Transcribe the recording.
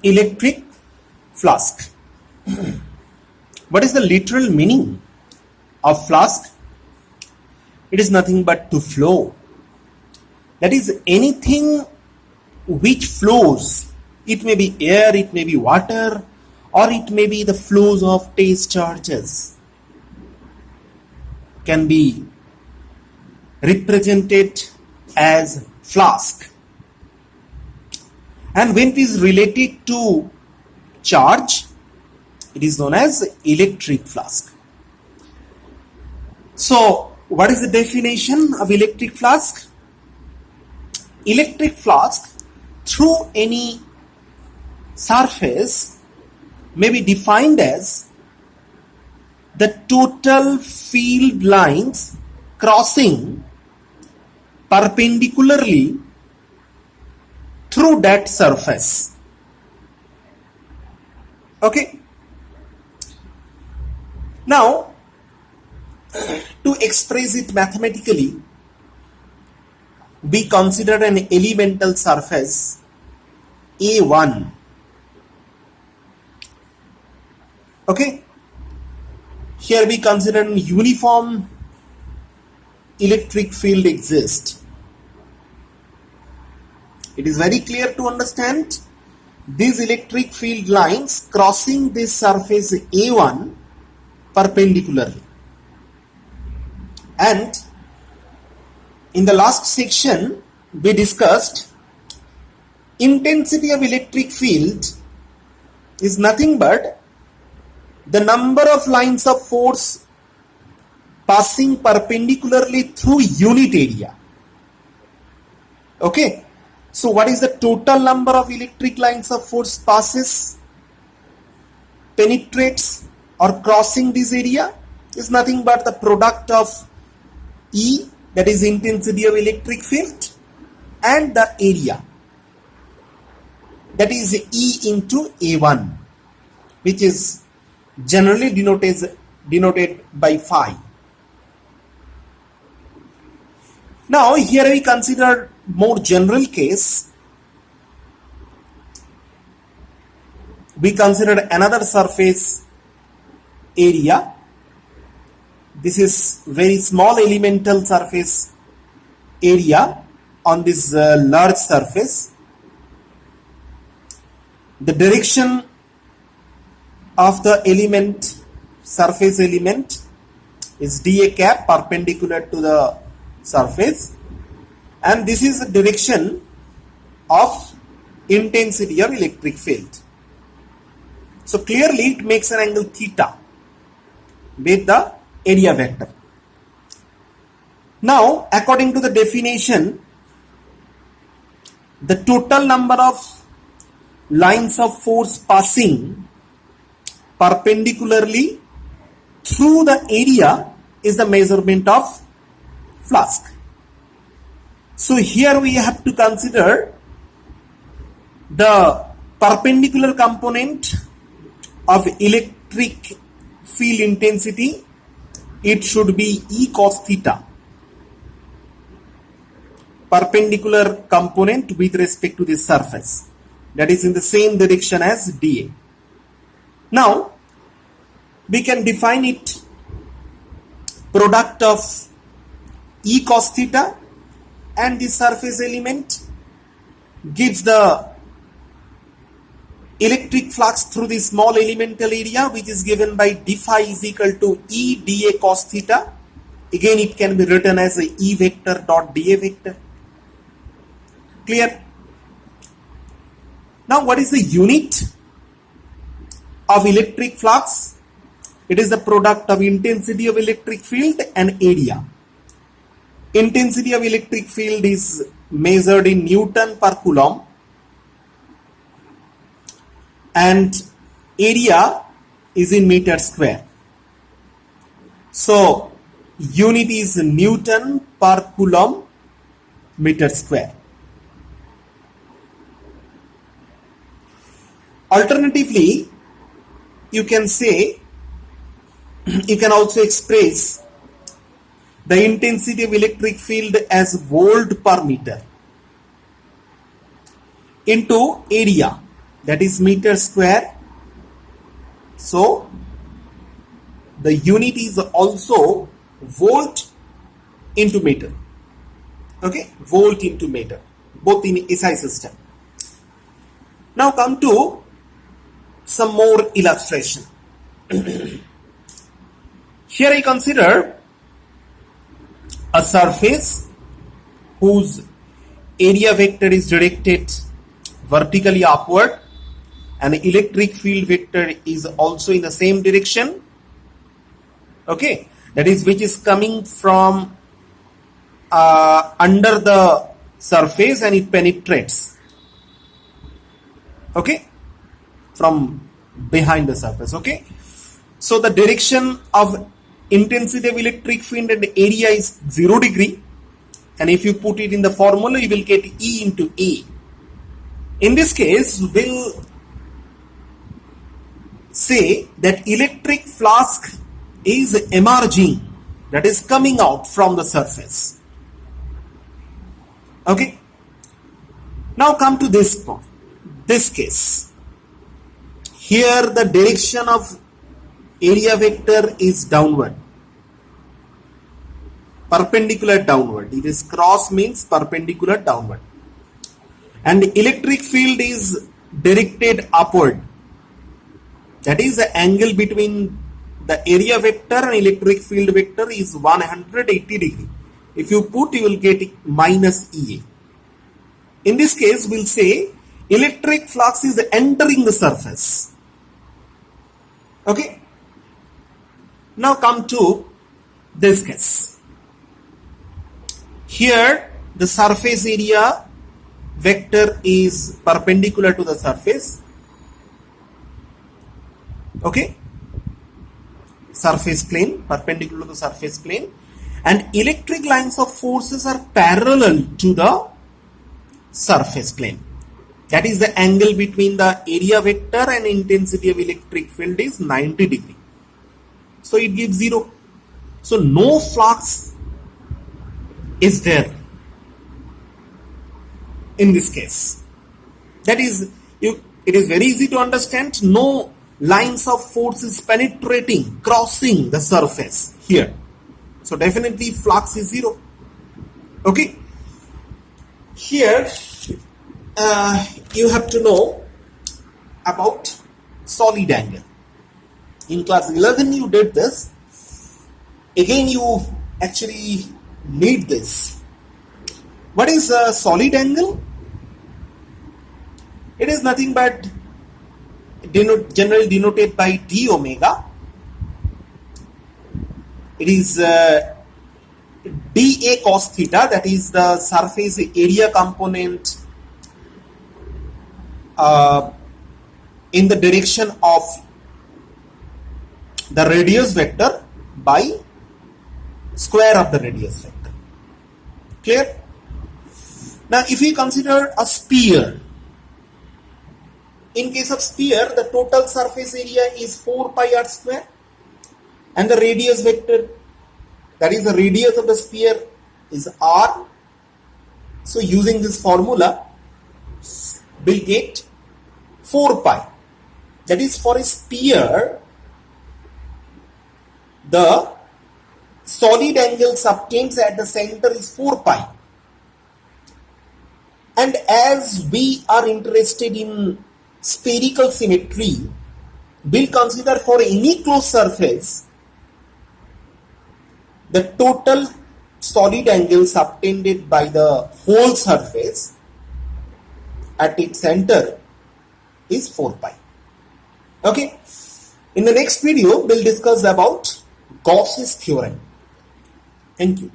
electric flask. What is the literal meaning of flask? It is nothing but to flow. That is, anything which flows. It may be air, it may be water, or it may be the flows of test charges, can be represented as flask. And when it is related to charge, it is known as electric flask. So, what is the definition of electric flask? Electric flask through any surface may be defined as the total field lines crossing perpendicularly through that surface. Okay. Now, to express it mathematically, we consider an elemental surface A1. Okay. Here we consider an uniform electric field exists. It is very clear to understand these electric field lines crossing this surface A1 perpendicularly. And in the last section we discussed intensity of electric field is nothing but the number of lines of force passing perpendicularly through unit area. Okay. So what is the total number of electric lines of force passes, penetrates or crossing this area is nothing but the product of E, that is intensity of electric field, and the area, that is E into A1, which is generally denoted by phi. Now here we consider more general case. We considered another surface area. This is very small elemental surface area on this large surface. The direction of the element, surface element, is dA cap, perpendicular to the surface, and this is the direction of intensity of electric field. So clearly it makes an angle theta with the area vector. Now, according to the definition, the total number of lines of force passing perpendicularly through the area is the measurement of flask. So here we have to consider the perpendicular component of electric field intensity. It should be E cos theta, perpendicular component with respect to this surface, that is in the same direction as dA. Now we can define it product of E cos theta and the surface element gives the electric flux through the small elemental area, which is given by d phi is equal to E dA cos theta. Again it can be written as a E vector dot dA vector. Clear? Now what is the unit of electric flux? It is the product of intensity of electric field and area. Intensity of electric field is measured in Newton per Coulomb and area is in meter square. So unit is Newton per Coulomb meter square. Alternatively, you can say, you can also express the intensity of electric field as volt per meter into area. that is meter square. So the unit is also volt into meter. Okay, volt into meter, both in SI system. Now come to some more illustration. Here I consider a surface whose area vector is directed vertically upward, and electric field vector is also in the same direction. Okay, that is which is coming from under the surface and it penetrates. Okay, from behind the surface. Okay, so the direction of intensity of electric field and area is 0 degree, and if you put it in the formula you will get E into A. In this case we'll say that electric flux is emerging, that is coming out from the surface. Okay, now come to this case. Here the direction of area vector is downward, perpendicular downward. It is cross means perpendicular downward, and the electric field is directed upward. That is the angle between the area vector and electric field vector is 180 degree. If you put, you will get minus EA. In this case we'll say electric flux is entering the surface. Okay, now come to this case. Here the surface area vector is perpendicular to the surface. Okay, surface plane, perpendicular to the surface plane, and electric lines of forces are parallel to the surface plane. That is the angle between the area vector and intensity of electric field is 90 degree. So it gives 0. So no flux is there in this case. That is, it is very easy to understand. No lines of force is penetrating, crossing the surface here. So definitely flux is 0. Okay. Here you have to know about solid angle. In class 11 you did this. Again you actually need this. What is a solid angle? It is nothing but generally denoted by d omega. It is dA cos theta, that is the surface area component in the direction of the radius vector by square of the radius vector. Clear? Now if we consider a sphere, in case of sphere the total surface area is 4 pi r square, and the radius vector, that is the radius of the sphere, is r. So using this formula we'll get 4 pi. That is, for a sphere the solid angle subtends at the center is 4 pi. And as we are interested in spherical symmetry, we'll consider for any closed surface the total solid angle subtended by the whole surface at its center is 4 pi. Okay. In the next video, we'll discuss about Gauss's theorem. Thank you.